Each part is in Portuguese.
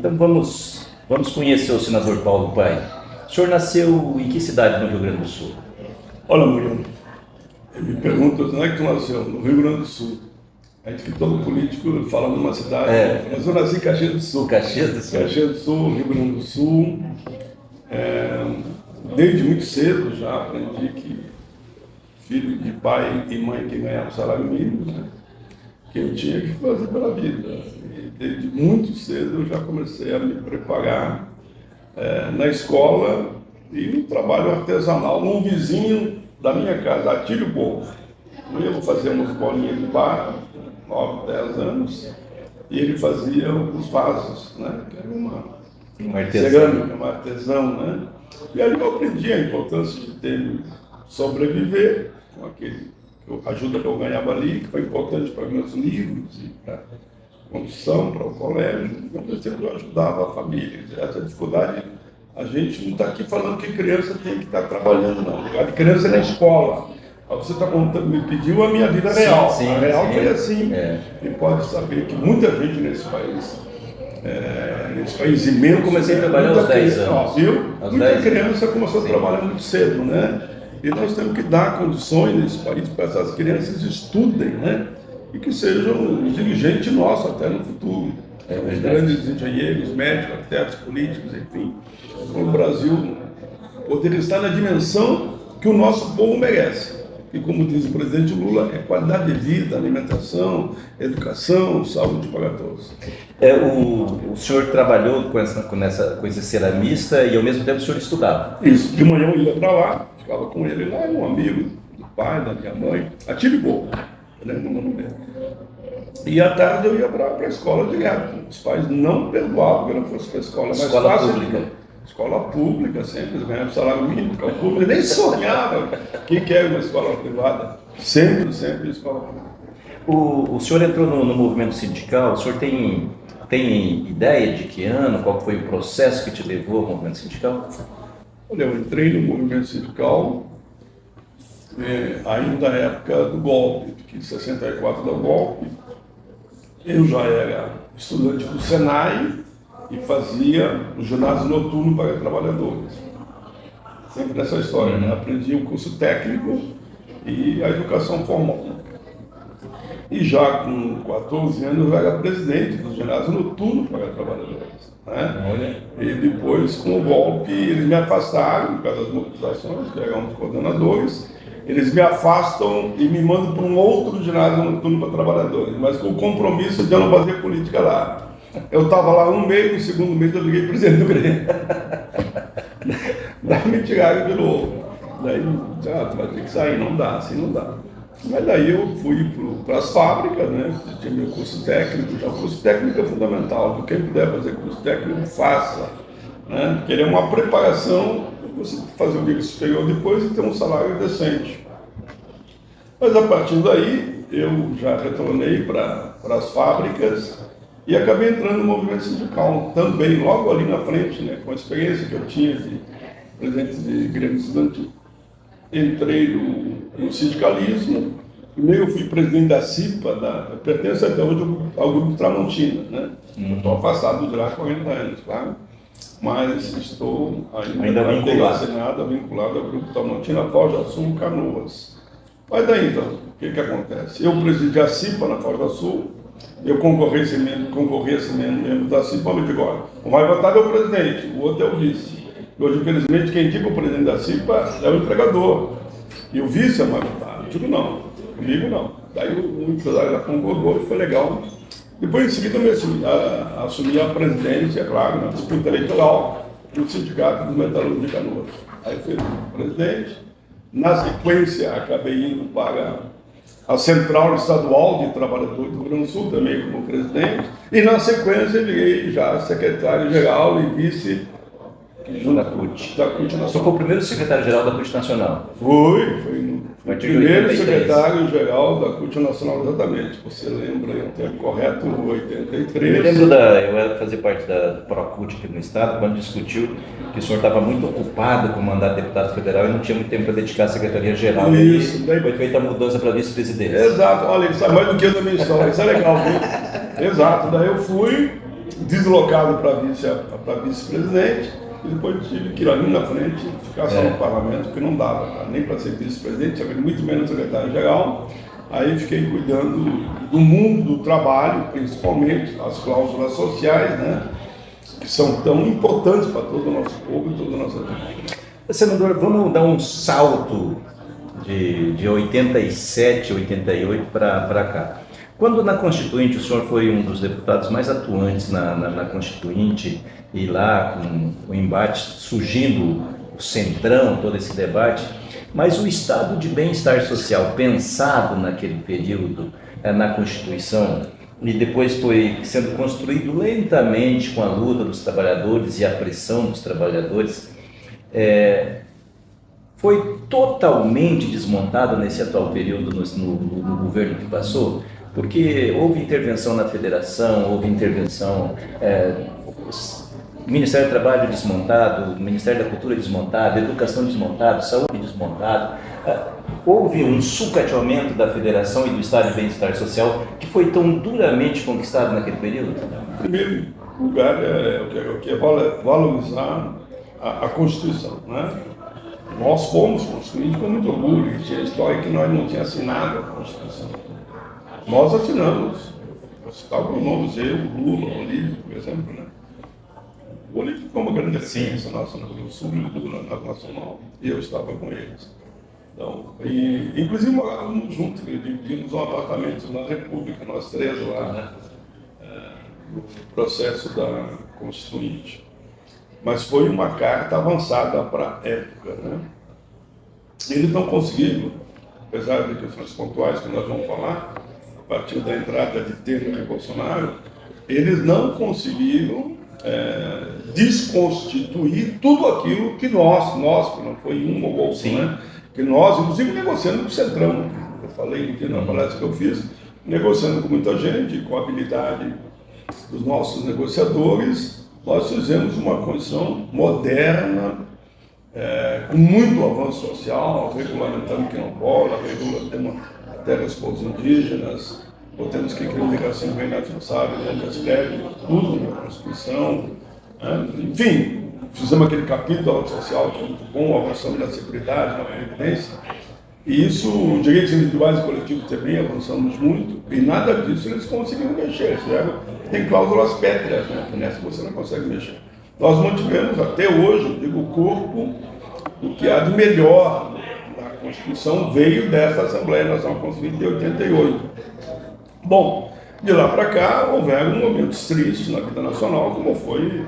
Então vamos conhecer o senador Paulo Paim. O senhor nasceu em que cidade no Rio Grande do Sul? Olha, Murilo, me perguntam onde é que tu nasceu? No Rio Grande do Sul. A gente que todo político fala numa cidade, mas eu nasci em Caxias do Sul. Caxias do Sul. Caxias do Sul, Rio Grande do Sul. Desde muito cedo já aprendi que filho de pai e mãe que ganhavam salário mínimo, né, que eu tinha que fazer pela vida. E desde muito cedo eu já comecei a me preparar na escola e no trabalho artesanal. Um vizinho da minha casa, Atílio Povo, eu fazia umas bolinhas de barro, 9, 10 anos, e ele fazia os vasos, né, que era uma cerâmica, uma artesão, né? E ali eu aprendi a importância de ter sobreviver com aquele ajuda que eu ganhava ali, que foi importante para meus livros e para a construção, para o colégio. Eu sempre ajudava a família. Essa dificuldade, a gente não está aqui falando que criança tem que estar trabalhando, não. O lugar de criança é na escola. Você está contando, me pediu a minha vida real. Sim, a real sim. foi assim. E pode saber que muita gente nesse país imenso. Eu comecei a trabalhar aos 10 anos. Muita criança começou a trabalhar muito cedo, né? E nós temos que dar condições nesse país para essas crianças estudem, né? E que sejam dirigentes nossos até no futuro. Os grandes engenheiros, médicos, arquitetos, políticos, enfim. O Brasil poderia estar na dimensão que o nosso povo merece. E como diz o presidente Lula, é qualidade de vida, alimentação, educação, saúde para todos. O senhor trabalhou com esse ceramista e ao mesmo tempo o senhor estudava? Isso, de manhã eu ia para lá, ficava com ele lá, um amigo do pai, da minha mãe, Atílio Povo, eu lembro o nome dele. E à tarde eu ia para a escola direto. Os pais não perdoavam que eu não fosse para a escola. Escola pública? Escola pública, sempre, eles ganhavam salário mínimo, escola pública, nem sonhava quem quer uma escola privada. Sempre escola pública. O senhor entrou no movimento sindical, o senhor tem ideia de que ano, qual foi o processo que te levou ao movimento sindical? Olha, eu entrei no movimento sindical ainda na época do golpe, que em 64 deu golpe. Eu já era estudante do Senai e fazia o ginásio noturno para trabalhadores. Sempre nessa história, né? Aprendi o curso técnico e a educação formal. E já com 14 anos eu era presidente do ginásio noturno para trabalhadores. Né? E depois, com o golpe, eles me afastaram, por causa das mobilizações, que eram os coordenadores. Eles me afastam e me mandam para um outro ginásio noturno para trabalhadores, mas com o compromisso de eu não fazer política lá. Eu estava lá um mês, no segundo mês eu liguei presidente do Grêmio. Daí me tiraram de novo. Daí, tu vai ter que sair, não dá, assim não dá. Mas daí eu fui para as fábricas, né? Eu tinha meu curso técnico, já o curso técnico é fundamental, quem puder fazer curso técnico, faça. Né? Porque ele é uma preparação para você fazer um nível superior depois e ter um salário decente. Mas a partir daí, eu já retornei para as fábricas e acabei entrando no movimento sindical também, logo ali na frente, né? Com a experiência que eu tinha de presidente de Grêmio Estudantil. Entrei no sindicalismo, primeiro eu fui presidente da CIPA, eu pertenço até hoje ao Grupo Tramontina, né? Estou afastado de lá há 40 anos, claro, mas estou ainda vinculado ao Grupo Tramontina, Foz do Sul, Canoas. Mas daí então, o que acontece? Eu presidi a CIPA na Foz do Sul, eu concorri a ser membro da CIPA, eu digo, olha, o mais votado é o presidente, o outro é o vice. Hoje, infelizmente, quem indica o presidente da CIPA é o empregador. E o vice é mais votado. Eu digo, não, comigo não. Daí o empresário já concordou e foi legal. Depois, em seguida, eu assumi a presidência, claro, na disputa eleitoral do Sindicato dos Metalúrgicos de Canoas. Aí fui presidente. Na sequência, acabei indo para a Central Estadual de Trabalhadores do Rio Grande do Sul, também como presidente. E na sequência, virei já secretário-geral e vice da CUT Nacional. Você foi o primeiro secretário-geral da CUT Nacional? Foi o primeiro secretário-geral da CUT Nacional, exatamente. Você lembra, o tempo correto, 83. Eu lembro eu era fazer parte da ProCUT aqui no estado, quando discutiu que o senhor estava muito ocupado com o mandato de deputado federal e não tinha muito tempo para dedicar à secretaria-geral. Isso. Daí foi feita a mudança para vice-presidente. Exato. Olha, ele sabe mais do que eu da minha história. Isso é legal, viu? Exato. Daí eu fui deslocado para vice-presidente, e depois tive que ir ali na frente e ficar só no parlamento, porque não dava, cara, nem para ser vice-presidente, muito menos secretário-geral. Aí fiquei cuidando do mundo do trabalho, principalmente, as cláusulas sociais, né, que são tão importantes para todo o nosso povo e toda a nossa vida. Senador, vamos dar um salto de 87, 88 para cá. Quando na Constituinte, o senhor foi um dos deputados mais atuantes na Constituinte, e lá com o embate surgindo, o centrão, todo esse debate, mas o estado de bem-estar social pensado naquele período na Constituição, e depois foi sendo construído lentamente com a luta dos trabalhadores e a pressão dos trabalhadores, foi totalmente desmontado nesse atual período no governo que passou, porque houve intervenção na federação, houve intervenção, Ministério do Trabalho desmontado, Ministério da Cultura desmontado, Educação desmontado, Saúde desmontado. Houve um sucateamento da federação e do estado de bem-estar social que foi tão duramente conquistado naquele período? Em primeiro lugar, eu quero valorizar a Constituição, né? Nós fomos construídos com muito orgulho, e tinha história que nós não tínhamos assinado a Constituição. Nós assinamos, estavam nomes, eu, Lula, Olívio, por exemplo, né? O Olívio foi uma grande referência nossa no Rio Grande do Sul, Lula na Nacional, e eu estava com eles. Então, inclusive morávamos juntos, dividimos um apartamento na República, nós três lá, no processo da Constituinte. Mas foi uma carta avançada para a época, né? Eles não conseguiram, apesar de questões pontuais que nós vamos falar, a partir da entrada de Temer e Bolsonaro, eles não conseguiram desconstituir tudo aquilo que nós, que não foi um ou outro, né? Que nós, inclusive negociando com o Centrão, eu falei aqui na palestra que eu fiz, negociando com muita gente, com a habilidade dos nossos negociadores, nós fizemos uma Constituição moderna, com muito avanço social, regulamentando quilombola, regulamentando até os povos indígenas, temos que criar migração bem inafiançável, tudo na Constituição, né? Enfim, fizemos aquele capítulo da ordem social que é muito bom, avançamos na seguridade, na previdência, e isso, direitos individuais e coletivos também avançamos muito, e nada disso eles conseguiram mexer, certo? Tem cláusulas pétreas, né? Que nessa você não consegue mexer. Nós mantivemos até hoje, digo, o corpo do que há de melhor na Constituição veio dessa Assembleia Nacional Constituinte de 88. Bom, de lá para cá houveram momentos tristes na vida nacional, como foi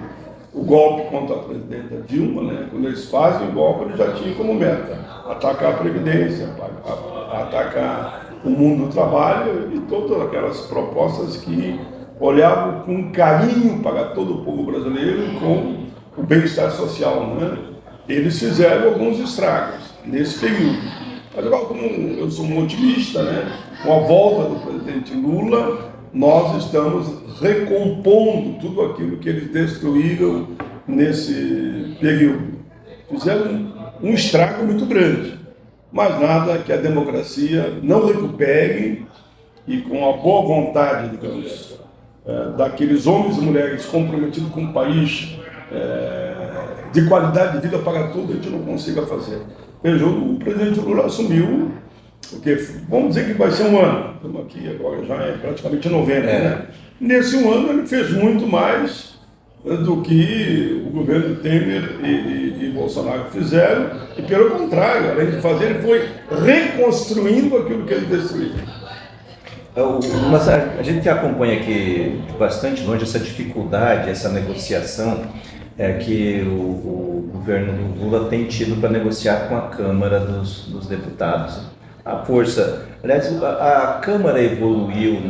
o golpe contra a presidenta Dilma, né? Quando eles fazem o golpe, eles já tinham como meta atacar a Previdência, atacar o mundo do trabalho e todas aquelas propostas que olhavam com carinho para todo o povo brasileiro com o bem-estar social, né? Eles fizeram alguns estragos nesse período. Mas agora, como eu sou um otimista, né? Com a volta do presidente Lula, nós estamos recompondo tudo aquilo que eles destruíram nesse período. Fizeram um estrago muito grande, mas nada que a democracia não recupere, e com a boa vontade, digamos, daqueles homens e mulheres comprometidos com o país, de qualidade de vida para tudo, a gente não consiga fazer. Veja, o presidente Lula assumiu, porque vamos dizer que vai ser um ano, estamos aqui agora, já é praticamente novembro, né? Nesse um ano ele fez muito mais do que o governo Temer e Bolsonaro fizeram, e pelo contrário, além de fazer, ele foi reconstruindo aquilo que ele destruiu. Mas a gente acompanha aqui de bastante longe essa dificuldade, essa negociação que o governo do Lula tem tido para negociar com a Câmara dos Deputados. A força, aliás, a Câmara evoluiu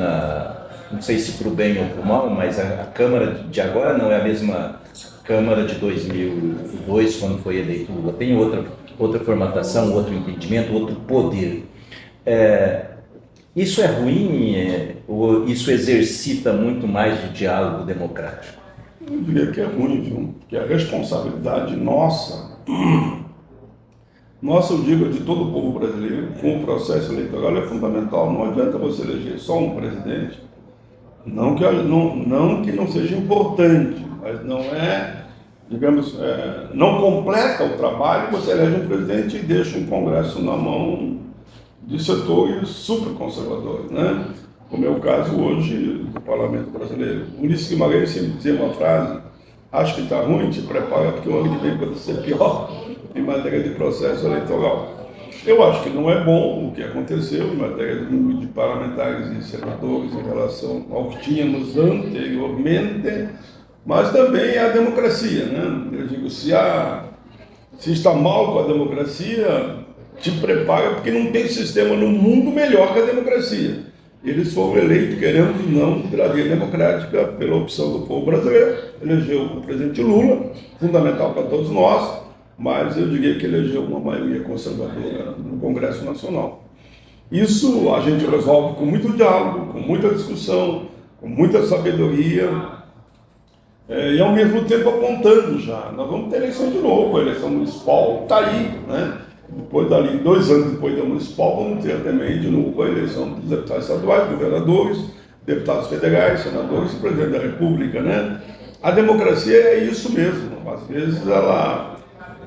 não sei se para o bem ou para o mal, mas a Câmara de agora não é a mesma Câmara de 2002, quando foi eleito Lula. Tem outra formatação, outro entendimento, outro poder. Isso é ruim ou isso exercita muito mais o diálogo democrático? Eu diria que é ruim, viu? Porque a responsabilidade nossa, eu digo, de todo o povo brasileiro, com o processo eleitoral é fundamental. Não adianta você eleger só um presidente Não que não seja importante, mas não é, digamos, não completa o trabalho, você elege um presidente e deixa um Congresso na mão de setores superconservadores, né? Como é o caso hoje do Parlamento Brasileiro. Ulisses Guimarães sempre dizia uma frase: acho que está ruim, te prepara porque o ano que vem pode ser pior em matéria de processo eleitoral. Eu acho que não é bom o que aconteceu em matéria de número de parlamentares e senadores em relação ao que tínhamos anteriormente, mas também é a democracia, né? Eu digo, se está mal com a democracia, te prepara porque não tem sistema no mundo melhor que a democracia. Eles foram eleitos, querendo ou não, pela via democrática, pela opção do povo brasileiro, elegeu o presidente Lula, fundamental para todos nós, mas eu diria que elegeu uma maioria conservadora no Congresso Nacional. Isso a gente resolve com muito diálogo, com muita discussão, com muita sabedoria, e ao mesmo tempo apontando já. Nós vamos ter eleição de novo, a eleição municipal está aí, né? Depois dali, 2 anos depois da municipal, vamos ter também de novo a eleição dos deputados estaduais, governadores, deputados federais, senadores e presidente da República, né? A democracia é isso mesmo. Às vezes ela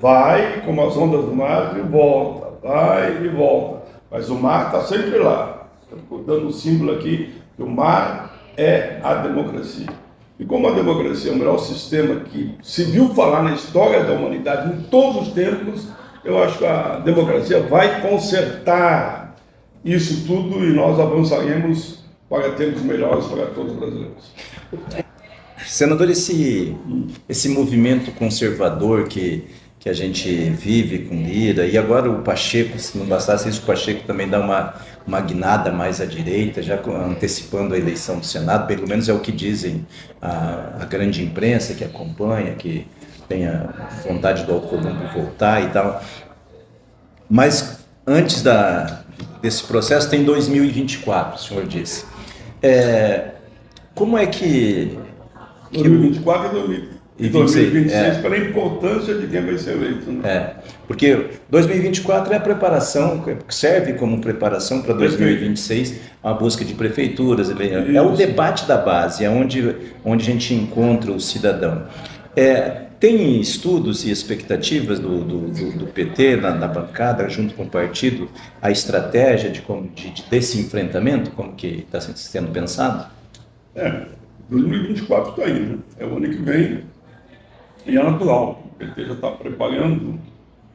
vai como as ondas do mar e volta, vai e volta. Mas o mar está sempre lá. Estou dando um símbolo aqui que o mar é a democracia. E como a democracia é o melhor sistema que se viu falar na história da humanidade em todos os tempos, eu acho que a democracia vai consertar isso tudo e nós avançaremos para tempos melhores para todos os brasileiros. Senador, esse movimento conservador que a gente vive com Lira, e agora o Pacheco, se não bastasse isso, o Pacheco também dá uma guinada mais à direita, já antecipando a eleição do Senado, pelo menos é o que dizem a grande imprensa que acompanha, que tem a vontade do Alcolumbre voltar e tal. Mas antes desse processo tem 2024, o senhor disse. Como é que 2024 e 2026 pela importância de quem vai ser eleito. Né? Porque 2024 é a preparação, serve como preparação para 2026, a busca de prefeituras, é o debate da base, é onde a gente encontra o cidadão. Tem estudos e expectativas do PT na bancada, junto com o partido, a estratégia desse enfrentamento, como que está sendo pensado? 2024 está aí, né? É o ano que vem e é natural. O PT já está preparando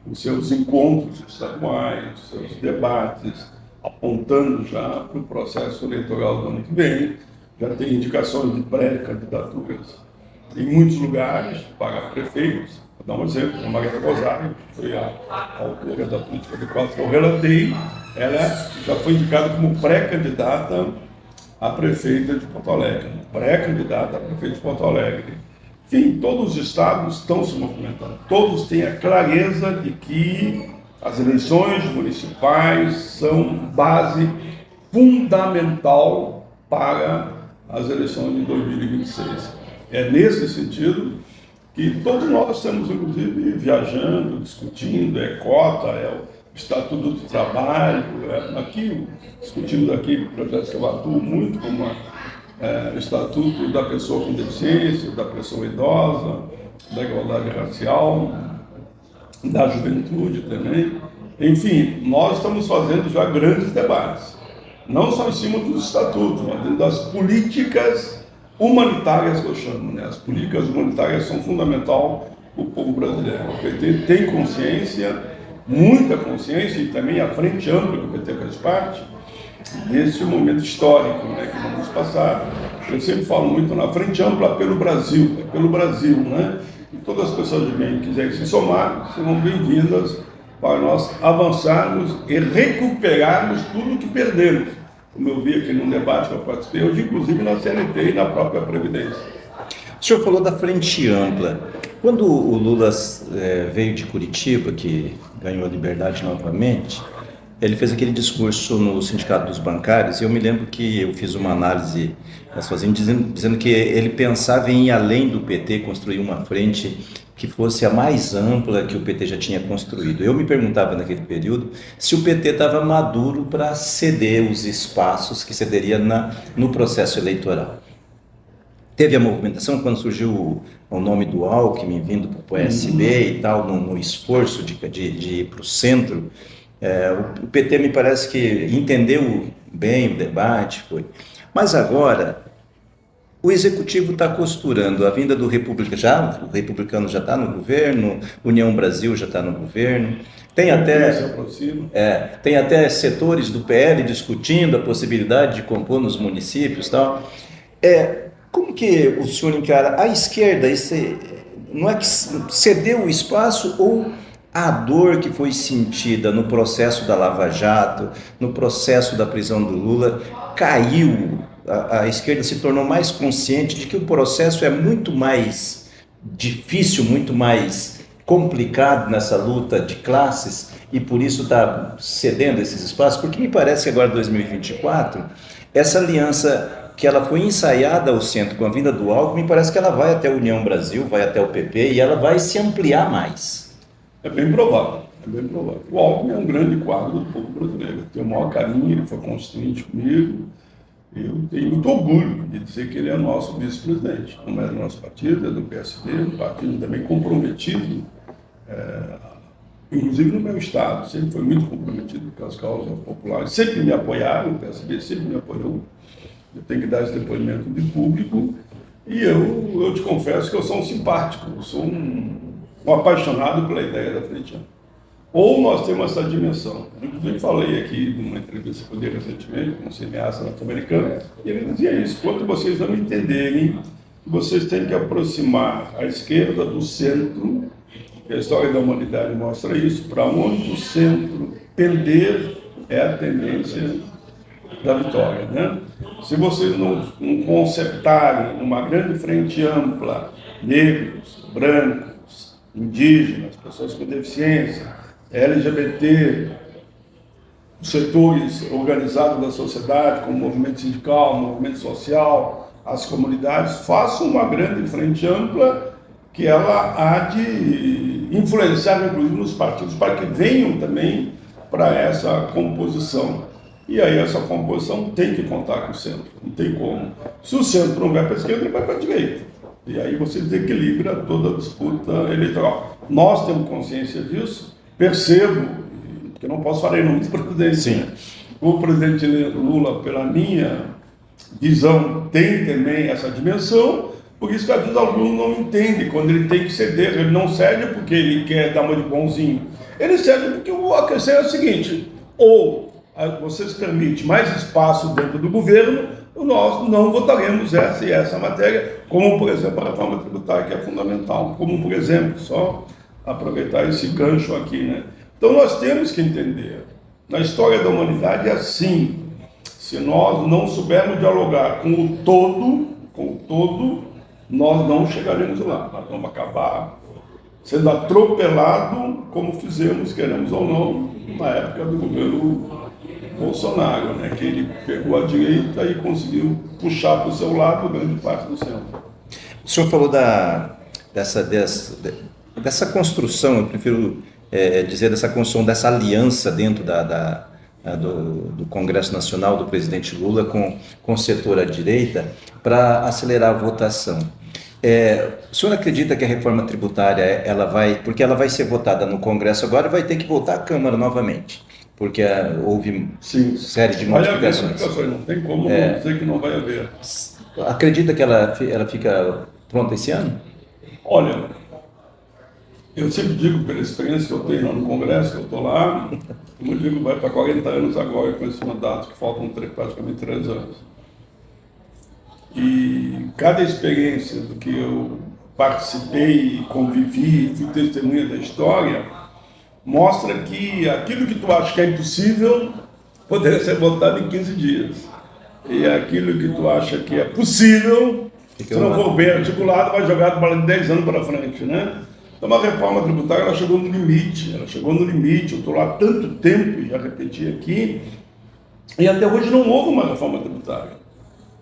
os seus encontros estaduais, os seus debates, apontando já para o processo eleitoral do ano que vem. Já tem indicações de pré-candidaturas em muitos lugares para prefeitos. Vou dar um exemplo, a Maria Rosário, que foi a autora da política de classe que eu relatei, ela já foi indicada como pré-candidata a prefeita de Porto Alegre, pré-candidata a prefeito de Porto Alegre. Enfim, todos os estados estão se movimentando, todos têm a clareza de que as eleições municipais são base fundamental para as eleições de 2026. É nesse sentido que todos nós estamos, inclusive, viajando, discutindo, cota, o Estatuto do Trabalho, discutindo aqui projetos que eu atuo muito, como o Estatuto da Pessoa com Deficiência, da Pessoa Idosa, da Igualdade Racial, da Juventude também. Enfim, nós estamos fazendo já grandes debates, não só em cima dos estatutos, mas dentro das políticas humanitárias que eu chamo, né? As políticas humanitárias são fundamentais para o povo brasileiro. O PT tem consciência, muita consciência, e também a frente ampla que o PT faz parte desse momento histórico, né, que vamos passar. Eu sempre falo muito na frente ampla pelo Brasil, né? E todas as pessoas de bem que quiserem se somar, serão bem-vindas para nós avançarmos e recuperarmos tudo que perdemos. Como eu vi aqui num debate que eu participei hoje, inclusive na CNT e na própria Previdência. O senhor falou da frente ampla. Quando o Lula veio de Curitiba, que ganhou a liberdade novamente, ele fez aquele discurso no Sindicato dos Bancários, e eu me lembro que eu fiz uma análise dizendo que ele pensava em ir além do PT, construir uma frente que fosse a mais ampla que o PT já tinha construído. Eu me perguntava naquele período se o PT estava maduro para ceder os espaços que cederia no processo eleitoral. teve a movimentação quando surgiu o nome do Alckmin vindo para o PSB e tal, no esforço de ir para o centro. O PT me parece que entendeu bem o debate, foi. Mas agora o executivo está costurando a vinda do o republicano já está no governo, União Brasil já está no governo, tem até setores do PL discutindo a possibilidade de compor nos municípios e tal. Como que o senhor encara a esquerda? Não é que cedeu o espaço ou a dor que foi sentida no processo da Lava Jato, no processo da prisão do Lula, caiu? A esquerda se tornou mais consciente de que o processo é muito mais difícil, muito mais complicado nessa luta de classes e por isso está cedendo esses espaços, porque me parece que agora, em 2024, essa aliança que ela foi ensaiada ao centro com a vinda do Alckmin, me parece que ela vai até a União Brasil, vai até o PP e ela vai se ampliar mais. É bem provável, é bem provável. O Alckmin é um grande quadro do povo brasileiro. Eu tenho o maior carinho, ele foi constituinte comigo. Eu tenho muito orgulho de dizer que ele é nosso vice-presidente. Não é do nosso partido, é do PSD, um partido também comprometido, inclusive no meu estado, sempre foi muito comprometido com as causas populares, sempre me apoiaram, o PSB sempre me apoiou. Eu tenho que dar esse depoimento de público e eu te confesso que eu sou um simpático, eu sou um apaixonado pela ideia da frente ampla. Ou nós temos essa dimensão. Inclusive falei aqui numa entrevista que eu dei recentemente com um cineasta norte-americano, e ele dizia isso: quando vocês não entenderem, vocês têm que aproximar a esquerda do centro, e a história da humanidade mostra isso, para onde o centro tender é a tendência da vitória, né? Se vocês não consertarem uma grande frente ampla, negros, brancos, indígenas, pessoas com deficiência, LGBT, setores organizados da sociedade, como o movimento sindical, o movimento social, as comunidades, façam uma grande frente ampla que ela há de influenciar, inclusive, nos partidos, para que venham também para essa composição. E aí essa composição tem que contar com o centro, não tem como. Se o centro não vai para a esquerda, ele vai para a direita. E aí você desequilibra toda a disputa eleitoral. Nós temos consciência disso, percebo, porque não posso falar em nome do presidente. Sim. O presidente Lula, pela minha visão, tem também essa dimensão, por isso que às vezes alguns não entendem quando ele tem que ceder. Ele não cede porque ele quer dar uma de bonzinho. Ele cede porque a questão é a seguinte: ou vocês permitem mais espaço dentro do governo, nós não votaremos essa e essa matéria, como, por exemplo, a reforma tributária, que é fundamental. Como, por exemplo, só aproveitar esse gancho aqui, né? Então, nós temos que entender, na história da humanidade é assim: se nós não soubermos dialogar com o todo, nós não chegaremos lá. Nós vamos acabar sendo atropelado, como fizemos, queremos ou não, na época do governo Bolsonaro, né? Que ele pegou a direita e conseguiu puxar para o seu lado grande parte do centro. O senhor falou dessa construção, eu prefiro dizer dessa construção, dessa aliança dentro do Congresso Nacional do presidente Lula com o setor à direita para acelerar a votação. O senhor acredita que a reforma tributária, porque ela vai ser votada no Congresso agora, vai ter que voltar à Câmara novamente? Porque houve série de modificações. Não tem como dizer que não vai haver. Acredita que ela fica pronta esse ano? Olha, eu sempre digo, pela experiência que eu tenho lá no Congresso, que eu estou lá, como eu digo, vai para 40 anos agora com esse mandato, que faltam praticamente 3 anos. E cada experiência do que eu participei, convivi, fui testemunha da história, mostra que aquilo que tu acha que é impossível poderia ser votado em 15 dias. E aquilo que tu acha que é possível, se não for bem articulado, vai jogar de 10 anos para frente, né? Então, a reforma tributária, ela chegou no limite, eu estou lá há tanto tempo, e já repeti aqui, e até hoje não houve uma reforma tributária.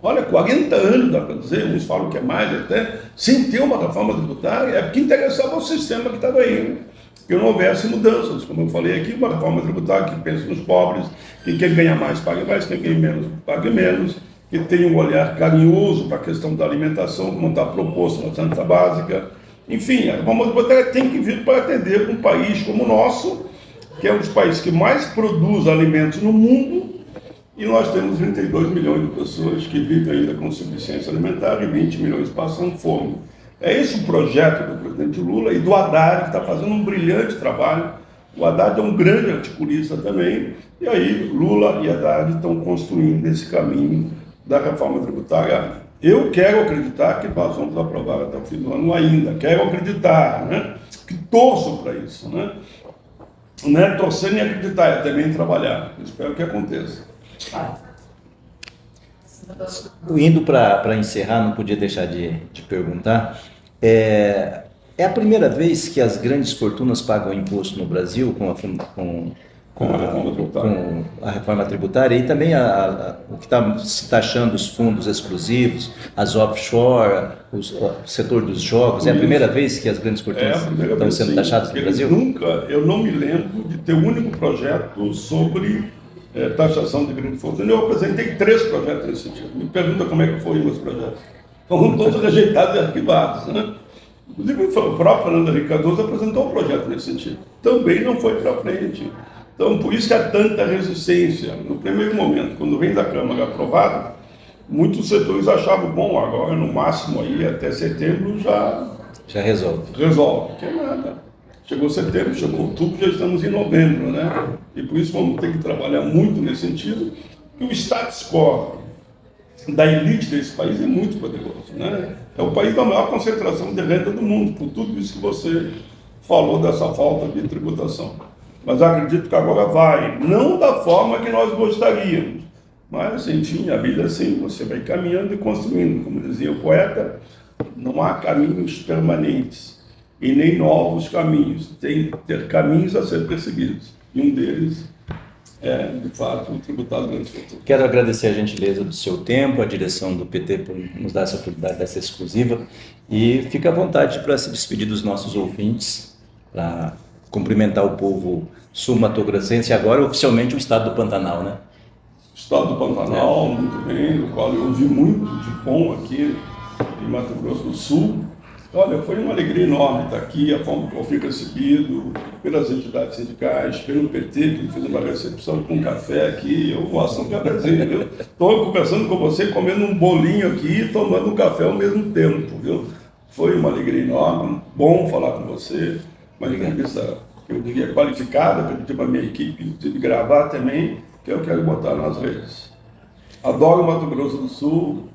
Olha, 40 anos, dá para dizer, uns falam que é mais até, sem ter uma reforma tributária, é porque interessava o sistema que estava aí, que não houvesse mudanças. Como eu falei aqui, uma reforma tributária que pensa nos pobres, que quem ganha mais pague mais, quem ganha menos pague menos, que tem um olhar carinhoso para a questão da alimentação, como está proposto na cesta básica. Enfim, a reforma tributária tem que vir para atender um país como o nosso, que é um dos países que mais produz alimentos no mundo, e nós temos 32 milhões de pessoas que vivem ainda com insuficiência alimentar e 20 milhões passam fome. É esse o projeto do presidente Lula e do Haddad, que está fazendo um brilhante trabalho. O Haddad é um grande articulista também, e aí Lula e Haddad estão construindo esse caminho da reforma tributária. Eu quero acreditar que nós vamos aprovar até o fim do ano ainda, quero acreditar, né? Que torço para isso, né? Não é torcer nem acreditar, é também trabalhar. Espero que aconteça. Indo para encerrar, não podia deixar de perguntar, é a primeira vez que as grandes fortunas pagam imposto no Brasil com a reforma tributária e também o que está se taxando os fundos exclusivos, as offshore, o setor dos jogos. É a primeira vez que as grandes fortunas estão sendo taxadas no Brasil? Eu não me lembro de ter um único projeto sobre taxação de grandes fortunas. Eu apresentei 3 projetos nesse sentido. Me pergunta como é que foram os projetos. Foram todos rejeitados e arquivados, né? Inclusive o próprio Fernando Henrique Cardoso apresentou um projeto nesse sentido. Também não foi para frente. Então, por isso que há tanta resistência. No primeiro momento, quando vem da Câmara aprovado, muitos setores achavam, bom, agora no máximo aí até setembro já resolve. Que é nada. Chegou setembro, chegou outubro, já estamos em novembro, né? E por isso vamos ter que trabalhar muito nesse sentido. E o status quo da elite desse país é muito poderoso, né? É o país da maior concentração de renda do mundo, por tudo isso que você falou dessa falta de tributação. Mas acredito que agora vai, não da forma que nós gostaríamos, mas, enfim, a vida é assim, você vai caminhando e construindo. Como dizia o poeta, não há caminhos permanentes e nem novos caminhos, tem que ter caminhos a ser perseguidos. E um deles é, de fato, o tributário grande fortuna. Quero agradecer a gentileza do seu tempo, a direção do PT por nos dar essa oportunidade dessa exclusiva e fica à vontade para se despedir dos nossos ouvintes, para cumprimentar o povo sul-mato-grossense e agora oficialmente o estado do Pantanal, né? Estado do Pantanal, muito bem, do qual eu ouvi muito de bom aqui em Mato Grosso do Sul. Olha, foi uma alegria enorme estar aqui, a forma que eu fui recebido pelas entidades sindicais, pelo PT, que me fez uma recepção com café aqui. Eu gosto de um cafezinho, viu? Estou conversando com você, comendo um bolinho aqui e tomando um café ao mesmo tempo, viu? Foi uma alegria enorme, bom falar com você, uma entrevista, eu diria, qualificada, que eu pedi para a minha equipe de gravar também, que eu quero botar nas redes. Adoro Mato Grosso do Sul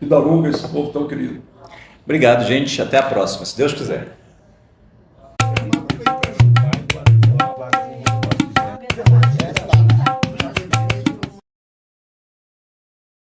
e da longa esse povo tão querido. Obrigado, gente. Até a próxima, se Deus quiser.